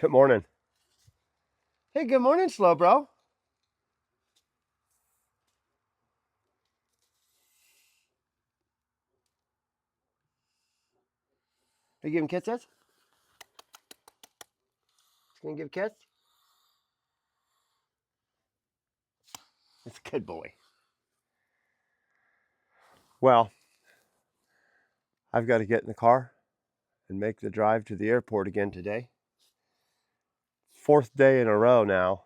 Good morning. Hey, good morning, slow bro. Are you giving kisses? Gonna give a kiss? It's a good boy. Well, I've got to get in the car and make the drive to the airport again today. Fourth day in a row now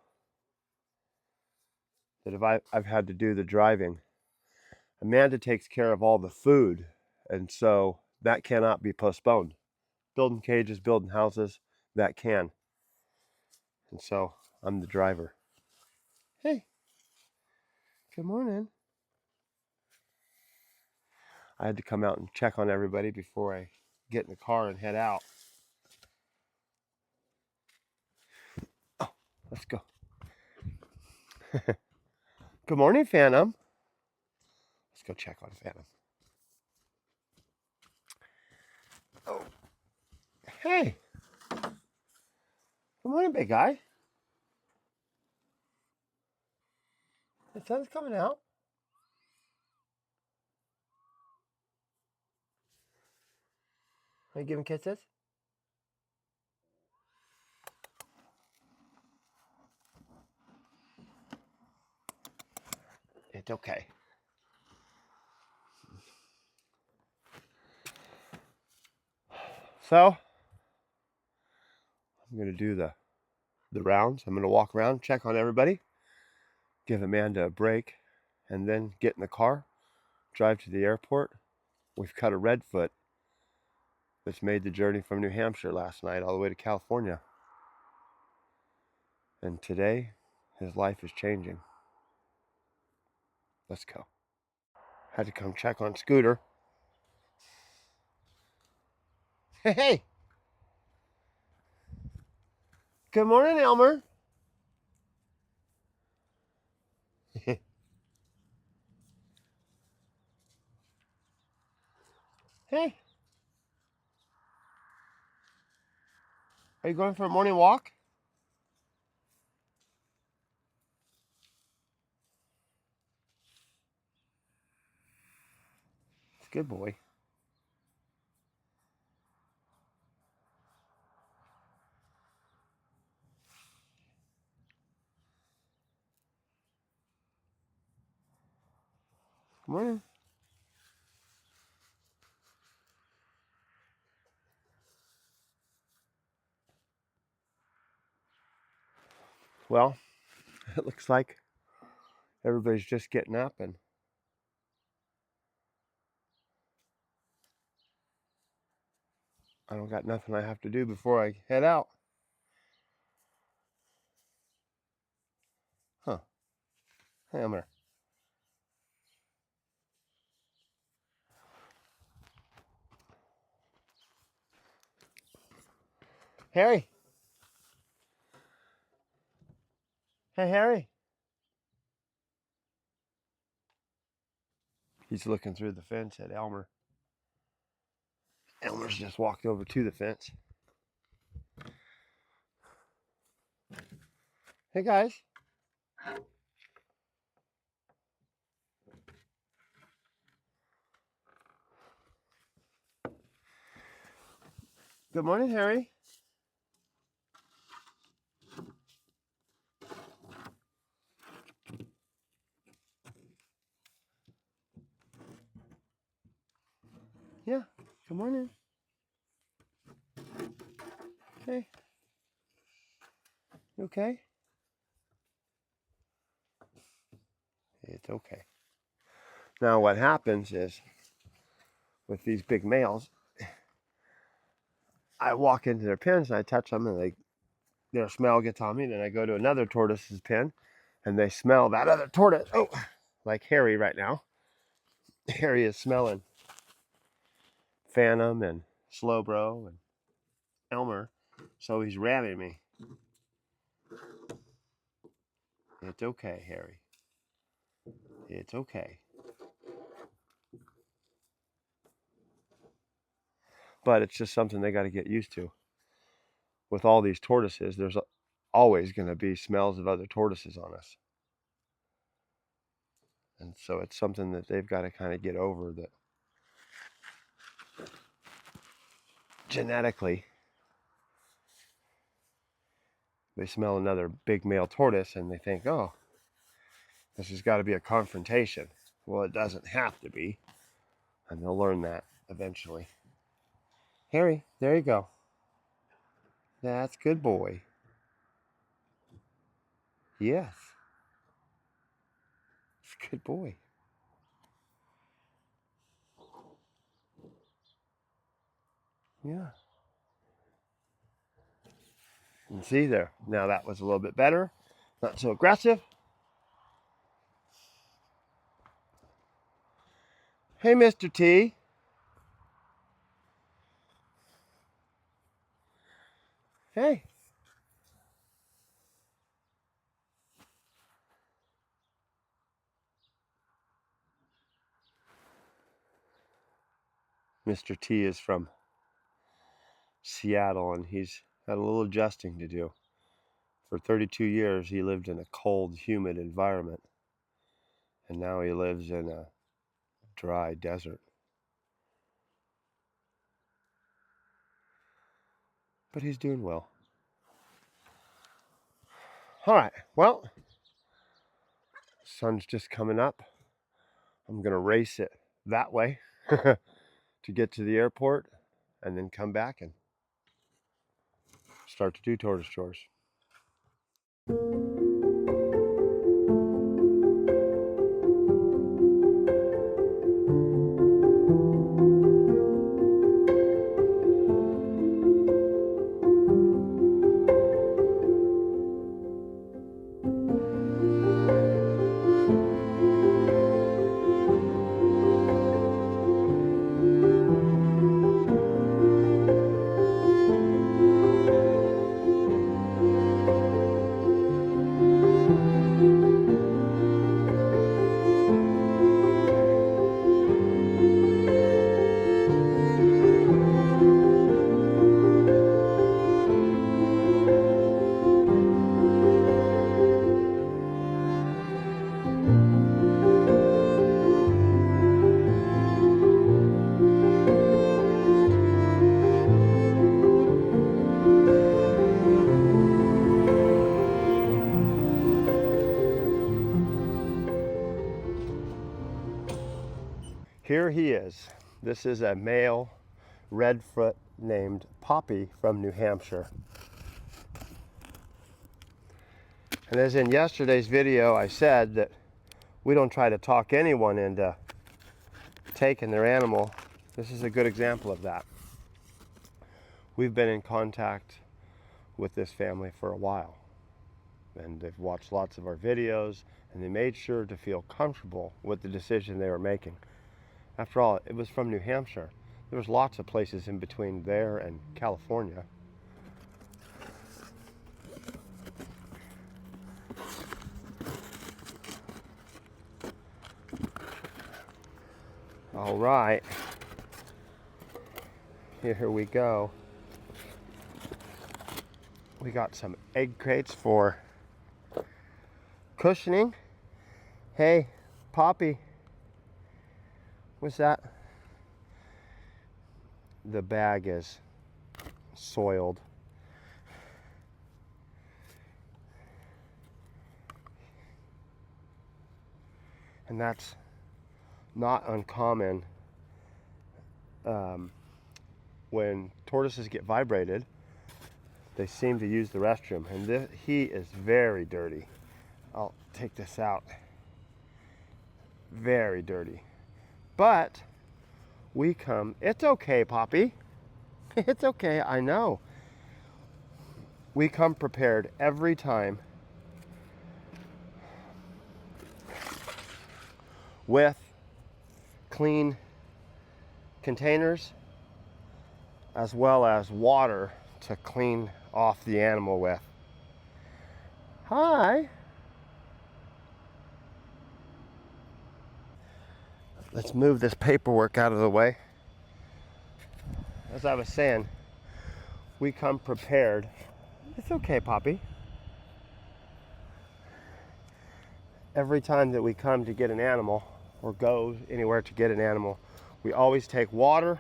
that I've had to do the driving. Amanda takes care of all the food, and so that cannot be postponed. Building cages, building houses, that can. And so I'm the driver. Hey, good morning. I had to come out and check on everybody before I get in the car and head out. Oh, let's go. Good morning, Phantom. Let's go check on Phantom. Oh, hey. Good morning, big guy. The sun's coming out. Are you giving kisses? It's okay. So, I'm going to do the rounds. I'm going to walk around, check on everybody, give Amanda a break, and then get in the car, drive to the airport. We've got a redfoot that's made the journey from New Hampshire last night all the way to California. And today, his life is changing. Let's go. Had to come check on Scooter. Hey! Good morning, Elmer. Hey! Are you going for a morning walk? Good boy. Good morning. Well, it looks like everybody's just getting up, and I don't got nothing I have to do before I head out. Huh. Hey, Elmer. Harry. Hey, Harry. He's looking through the fence at Elmer. Elmer's just walked over to the fence. Hey, guys. Good morning, Harry. Yeah, good morning. Hey. You okay? It's okay. Now, what happens is, with these big males, I walk into their pens and I touch them, and their smell gets on me. Then I go to another tortoise's pen, and they smell that other tortoise. Oh, like Harry right now. Harry is smelling Phantom and Slowbro and Elmer, so he's ramming me. It's okay, Harry. It's okay. But it's just something they got to get used to. with all these tortoises, there's always going to be smells of other tortoises on us. And so it's something that they've got to kind of get over, that genetically they smell another big male tortoise and they think, oh, this has got to be a confrontation. Well, it doesn't have to be. And they'll learn that eventually. Harry, there you go. That's good boy. Yes. It's a good boy. Yeah. And see there. Now that was a little bit better. Not so aggressive. Hey, Mr. T. Hey. Mr. T is from Seattle, and he's had a little adjusting to do. For 32 years, he lived in a cold, humid environment, and now he lives in a dry desert. But he's doing well. All right, well, sun's just coming up. I'm going to race it that way to get to the airport and then come back and start to do tortoise chores. Here he is. This is a male redfoot named Poppy from New Hampshire. And as in yesterday's video, I said that we don't try to talk anyone into taking their animal. This is a good example of that. We've been in contact with this family for a while, and they've watched lots of our videos, and they made sure to feel comfortable with the decision they were making. After all, it was from New Hampshire. There was lots of places in between there and California. All right, here we go. We got some egg crates for cushioning. Hey, Poppy. What's that? The bag is soiled. And that's not uncommon. When tortoises get vibrated, they seem to use the restroom, and he is very dirty. I'll take this out. Very dirty. But we come, it's okay, Poppy. It's okay, I know. We come prepared every time with clean containers as well as water to clean off the animal with. Hi. Let's move this paperwork out of the way. As I was saying, we come prepared. It's okay, Poppy. Every time that we come to get an animal or go anywhere to get an animal, we always take water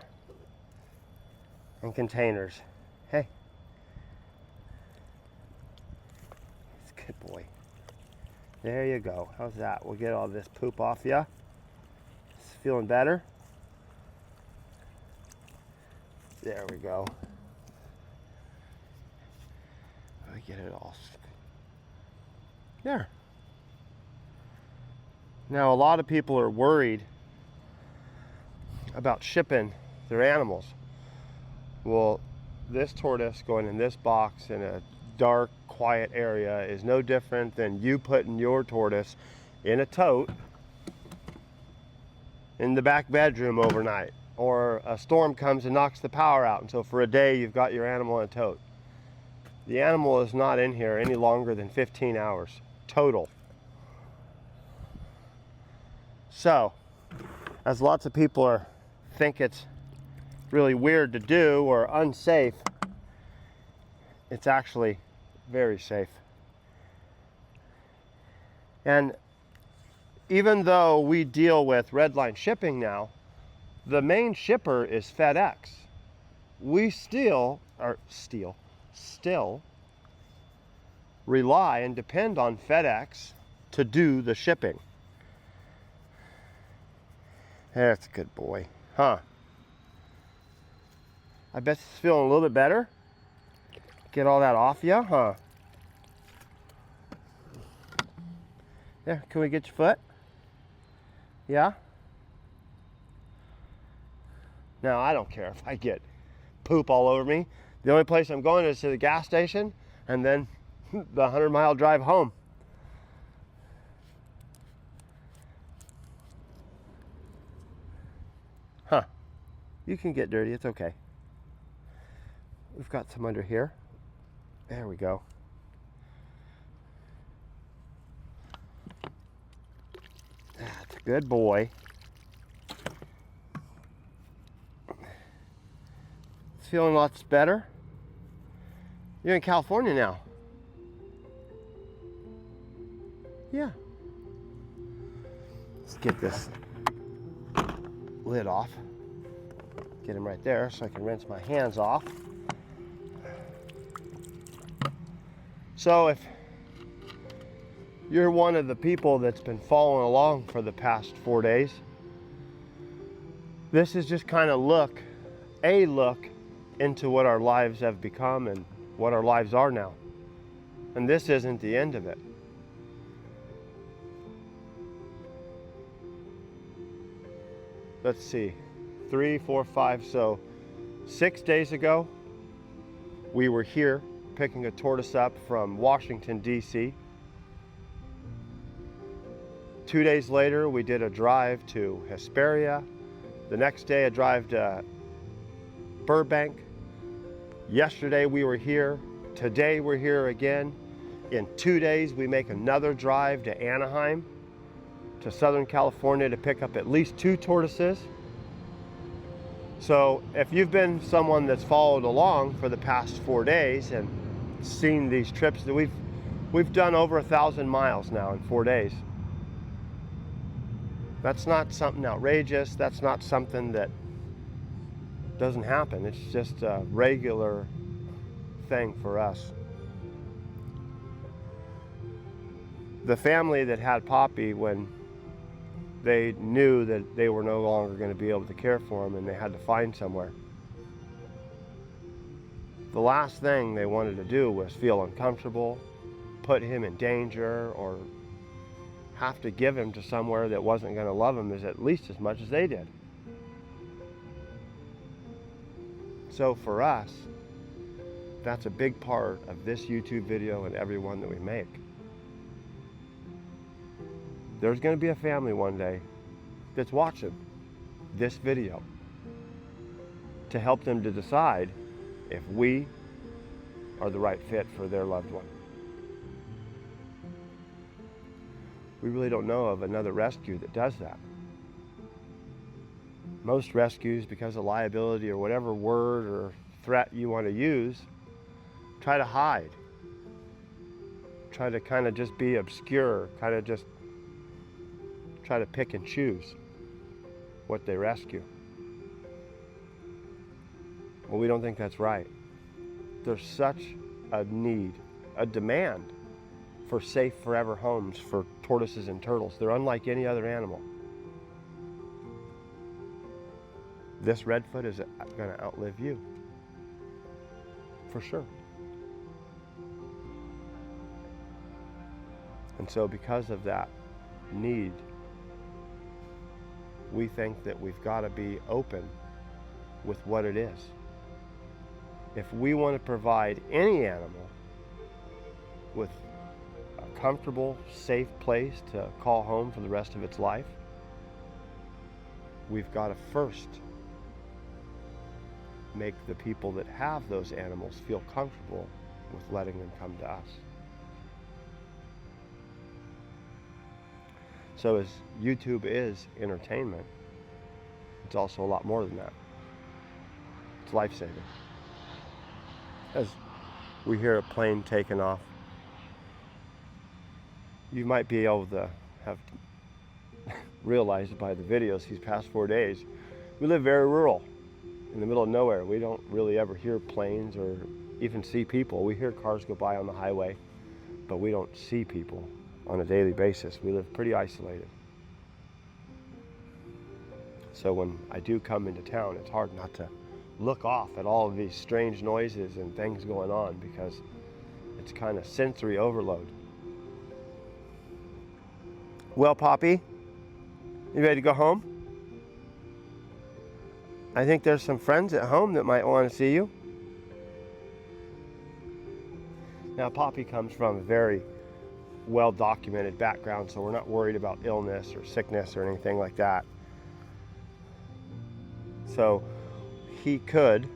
and containers. Hey. It's a good boy. There you go. How's that? We'll get all this poop off ya. It's feeling better? There we go. I get it all. There. Now, a lot of people are worried about shipping their animals. Well, this tortoise going in this box in a dark, quiet area is no different than you putting your tortoise in a tote in the back bedroom overnight, or a storm comes and knocks the power out, and so for a day you've got your animal in a tote. The animal is not in here any longer than 15 hours total. So, as lots of people think it's really weird to do or unsafe, it's actually very safe. And even though we deal with redline shipping now, the main shipper is FedEx. We still rely and depend on FedEx to do the shipping. That's a good boy, huh? I bet it's feeling a little bit better. Get all that off ya, huh? There, can we get your foot? Yeah? Now, I don't care if I get poop all over me. The only place I'm going is to the gas station and then the 100-mile drive home. Huh. You can get dirty, it's okay. We've got some under here. There we go. That's a good boy. It's feeling lots better. You're in California now. Yeah. Let's get this lid off. Get him right there so I can rinse my hands off. So if you're one of the people that's been following along for the past 4 days, this is just kind of a look into what our lives have become and what our lives are now. And this isn't the end of it. Let's see, 3, 4, 5, so 6 days ago, we were here picking a tortoise up from Washington, D.C. 2 days later, we did a drive to Hesperia. The next day, a drive to Burbank. Yesterday, we were here. Today, we're here again. In 2 days, we make another drive to Anaheim, to Southern California, to pick up at least 2 tortoises. So if you've been someone that's followed along for the past 4 days and seen these trips, that we've done over 1,000 miles now in 4 days. That's not something outrageous. That's not something that doesn't happen. It's just a regular thing for us. The family that had Poppy, when they knew that they were no longer going to be able to care for him and they had to find somewhere, the last thing they wanted to do was feel uncomfortable, put him in danger, or have to give him to somewhere that wasn't going to love him at least as much as they did. So for us, that's a big part of this YouTube video and every one that we make. There's going to be a family one day that's watching this video to help them to decide if we are the right fit for their loved one. We really don't know of another rescue that does that. Most rescues, because of liability or whatever word or threat you want to use, try to hide. Try to kind of just be obscure, kind of just try to pick and choose what they rescue. Well, we don't think that's right. There's such a need, a demand for safe forever homes for tortoises and turtles. They're unlike any other animal. This redfoot is going to outlive you, for sure. And so because of that need, we think that we've got to be open with what it is. If we want to provide any animal with a comfortable, safe place to call home for the rest of its life, we've got to first make the people that have those animals feel comfortable with letting them come to us. So as YouTube is entertainment, it's also a lot more than that. It's life-saving. As we hear a plane taking off, you might be able to have realized by the videos these past 4 days, we live very rural, in the middle of nowhere. We don't really ever hear planes or even see people. We hear cars go by on the highway, but we don't see people on a daily basis. We live pretty isolated. So when I do come into town, it's hard not to look off at all of these strange noises and things going on, because it's kind of sensory overload. Well, Poppy, you ready to go home? I think there's some friends at home that might want to see you. Now, Poppy comes from a very well-documented background, so we're not worried about illness or sickness or anything like that. So he could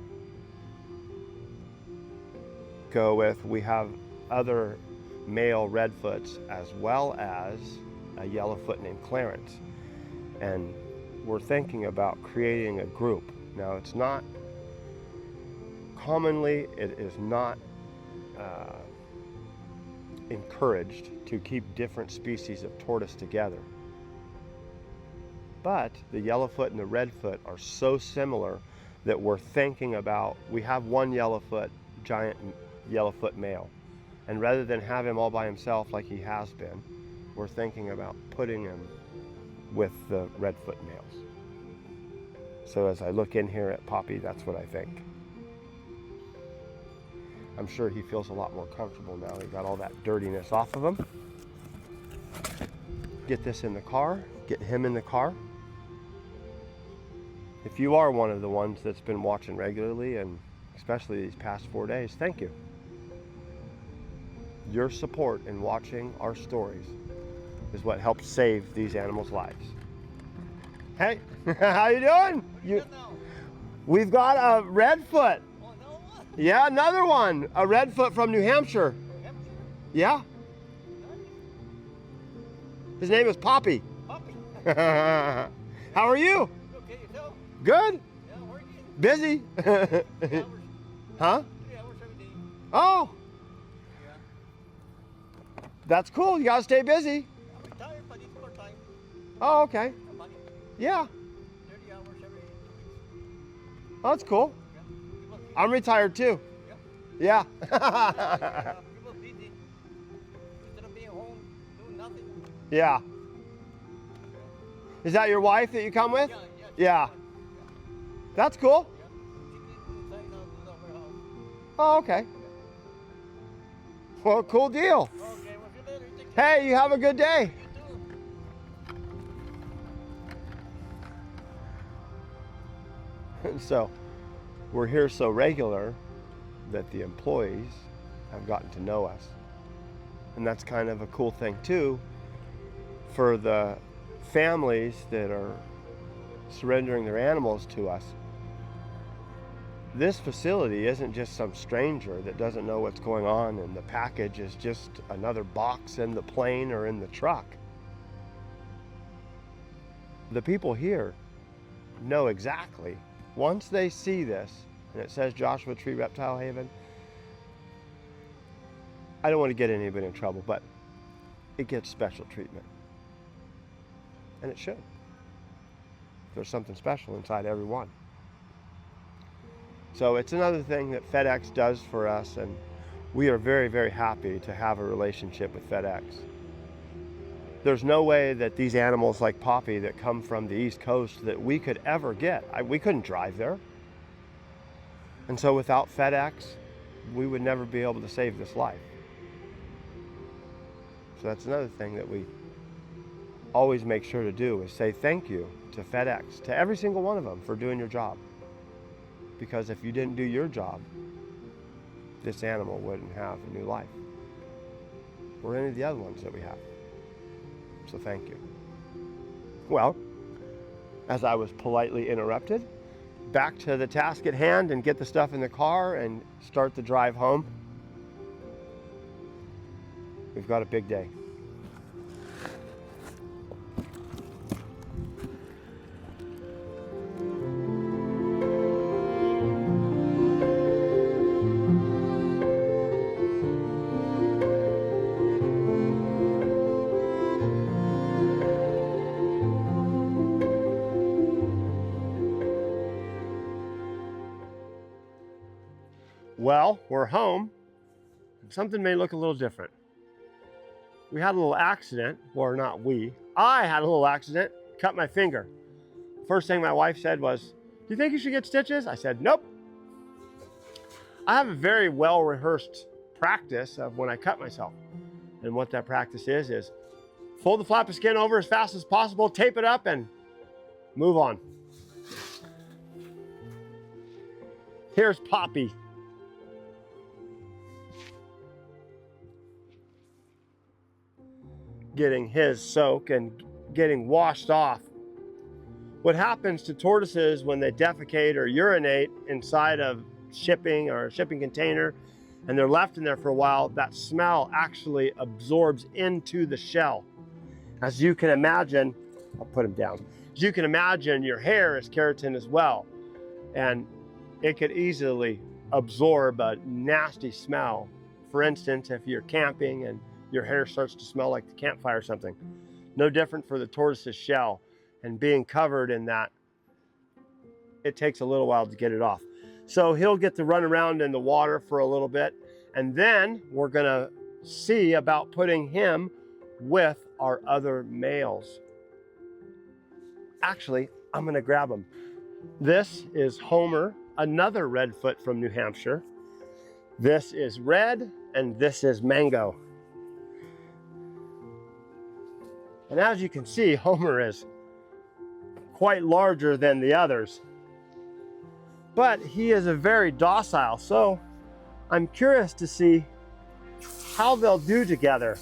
go with, we have other male redfoots as well as a yellowfoot named Clarence. And we're thinking about creating a group. Now, it's not, commonly it is not encouraged to keep different species of tortoise together. But the yellowfoot and the redfoot are so similar that we're thinking about, we have one yellowfoot, giant yellowfoot male. And rather than have him all by himself like he has been, we're thinking about putting him with the redfoot males. So as I look in here at Poppy, that's what I think. I'm sure he feels a lot more comfortable now. He got all that dirtiness off of him. Get this in the car, get him in the car. If you are one of the ones that's been watching regularly, and especially these past 4 days, thank you. Your support in watching our stories is what helps save these animals' lives. Hey, how you doing? We've got a redfoot. Oh, another one? Yeah, another one. A redfoot from New Hampshire. Yeah. His name is Poppy. Puppy. How are you? Okay, yourself? Good. Yeah, working. Busy. 3 hours. Huh? 3 hours every day. Oh, Yeah. that's cool. You gotta stay busy. I'm retired, but it's part time. Oh, okay. I'm money. Yeah. 30 hours every 2 weeks. Oh, that's cool. Yeah. People busy. I'm retired too. Yeah. Yeah. People busy. Instead of being home doing nothing. Yeah. Is that your wife that you come with? Yeah, yeah. Yeah. That's cool. Yeah. She cleans inside and out the warehouse. Oh, okay. Well, cool deal. Okay, well, see you later. Take care. Hey, you have a good day. You too. And so we're here so regular that the employees have gotten to know us. And that's kind of a cool thing too for the families that are surrendering their animals to us. This facility isn't just some stranger that doesn't know what's going on, and the package is just another box in the plane or in the truck. The people here know exactly, once they see this, and it says Joshua Tree Reptile Haven, I don't want to get anybody in trouble, but it gets special treatment. And it should. There's something special inside every one. So it's another thing that FedEx does for us, and we are very, very happy to have a relationship with FedEx. There's no way that these animals like Poppy that come from the East Coast that we could ever get. We couldn't drive there. And so without FedEx, we would never be able to save this life. So that's another thing that we always make sure to do, is say thank you to FedEx, to every single one of them, for doing your job. Because if you didn't do your job, this animal wouldn't have a new life, or any of the other ones that we have. So thank you. Well, as I was politely interrupted, back to the task at hand and get the stuff in the car and start the drive home. We've got a big day. Well, we're home. Something may look a little different. We had a little accident, or not we. I had a little accident, cut my finger. First thing my wife said was, "Do you think you should get stitches?" I said, "Nope." I have a very well-rehearsed practice of when I cut myself. And what that practice is fold the flap of skin over as fast as possible, tape it up, and move on. Here's Poppy. Getting his soak and getting washed off. What happens to tortoises when they defecate or urinate inside of shipping or a shipping container and they're left in there for a while, that smell actually absorbs into the shell. As you can imagine, I'll put him down. As you can imagine, your hair is keratin as well, and it could easily absorb a nasty smell. For instance, if you're camping and your hair starts to smell like the campfire or something. No different for the tortoise's shell, and being covered in that, it takes a little while to get it off. So he'll get to run around in the water for a little bit, and then we're gonna see about putting him with our other males. Actually, I'm gonna grab him. This is Homer, another redfoot from New Hampshire. This is Red, and this is Mango. And as you can see, Homer is quite larger than the others. But he is a very docile, so I'm curious to see how they'll do together.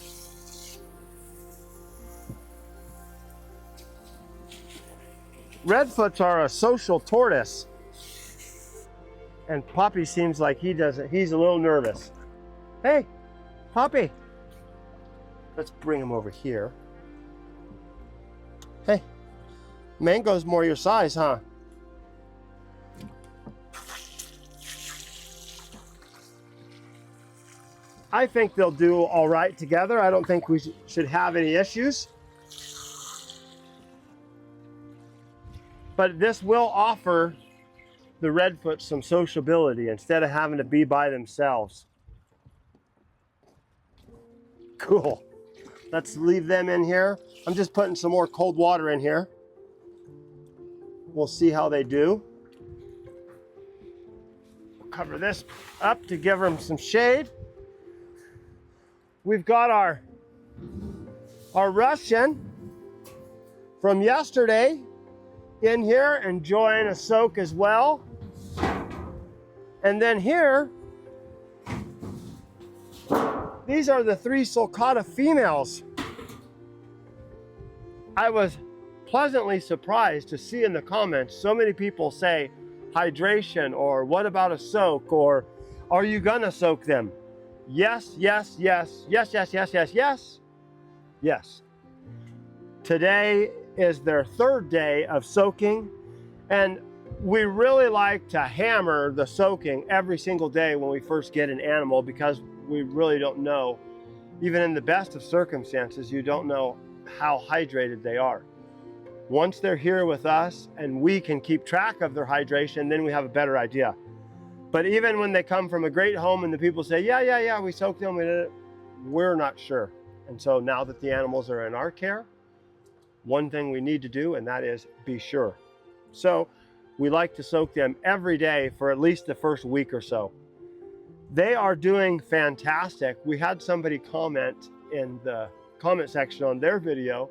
Redfoots are a social tortoise, and Poppy seems like he's a little nervous. Hey, Poppy. Let's bring him over here. Hey, Mango's more your size, huh? I think they'll do all right together. I don't think we should have any issues. But this will offer the redfoot some sociability instead of having to be by themselves. Cool. Let's leave them in here. I'm just putting some more cold water in here. We'll see how they do. Cover this up to give them some shade. We've got our Russian from yesterday in here enjoying a soak as well. And then here, these are the 3 sulcata females. I was pleasantly surprised to see in the comments so many people say hydration, or what about a soak, or are you gonna soak them? Yes, yes, yes, yes, yes, yes, yes, yes, yes. Today is their 3rd day of soaking, and we really like to hammer the soaking every single day when we first get an animal, because we really don't know, even in the best of circumstances, you don't know how hydrated they are. Once they're here with us and we can keep track of their hydration, then we have a better idea. But even when they come from a great home and the people say, yeah, we soaked them, we're not sure. And so now that the animals are in our care, one thing we need to do, and that is be sure. So we like to soak them every day for at least the first week or so. They are doing fantastic. We had somebody comment in the comment section on their video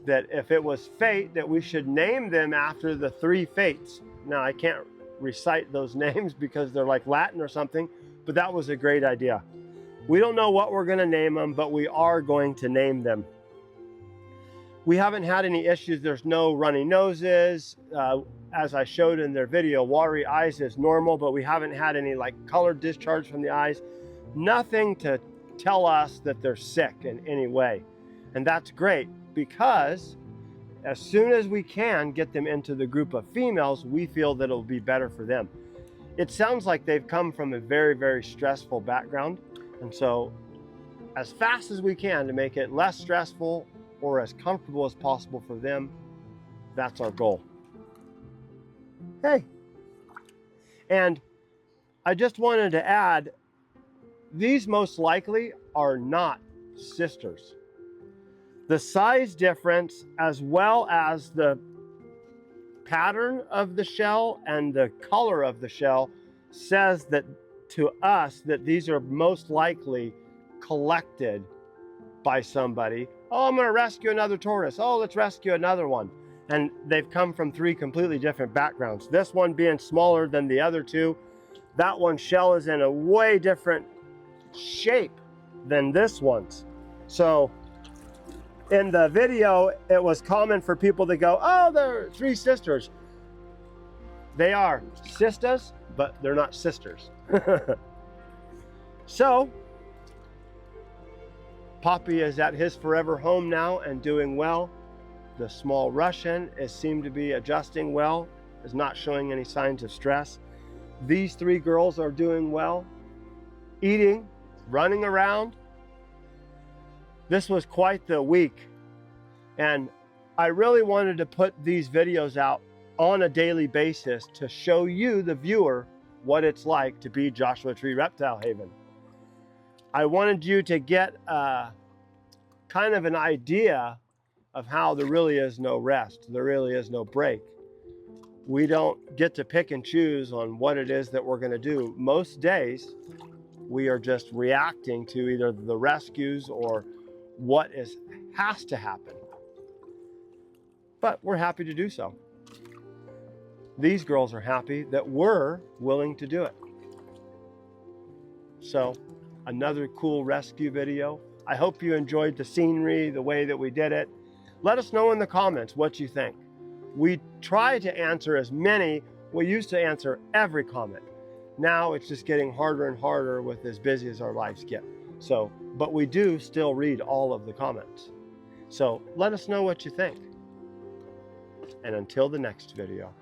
that if it was fate, that we should name them after the 3 fates. Now, I can't recite those names because they're like Latin or something, but that was a great idea. We don't know what we're going to name them, but we are going to name them. We haven't had any issues. There's no runny noses. As I showed in their video, watery eyes is normal, but we haven't had any like colored discharge from the eyes. Nothing to tell us that they're sick in any way. And that's great, because as soon as we can get them into the group of females, we feel that it'll be better for them. It sounds like they've come from a very, very stressful background. And so as fast as we can to make it less stressful or as comfortable as possible for them, that's our goal. Hey, and I just wanted to add, these most likely are not sisters. The size difference, as well as the pattern of the shell and the color of the shell, says that to us that these are most likely collected by somebody. Oh, I'm going to rescue another tortoise. Oh, let's rescue another one. And they've come from 3 completely different backgrounds. This one being smaller than the other 2. That one's shell is in a way different shape than this one's. So in the video, it was common for people to go, oh, they're 3 sisters. They are sisters, but they're not sisters. So Poppy is at his forever home now and doing well. The small Russian seemed to be adjusting well, is not showing any signs of stress. These 3 girls are doing well, eating, running around. This was quite the week, and I really wanted to put these videos out on a daily basis to show you, the viewer, what it's like to be Joshua Tree Reptile Haven. I wanted you to get kind of an idea of how there really is no rest, there really is no break. We don't get to pick and choose on what it is that we're going to do. Most days, we are just reacting to either the rescues or what has to happen. But we're happy to do so. These girls are happy that we're willing to do it. So, another cool rescue video. I hope you enjoyed the scenery, the way that we did it. Let us know in the comments what you think. We try to answer as many. We used to answer every comment. Now it's just getting harder and harder with as busy as our lives get. So, but we do still read all of the comments. So let us know what you think. And until the next video.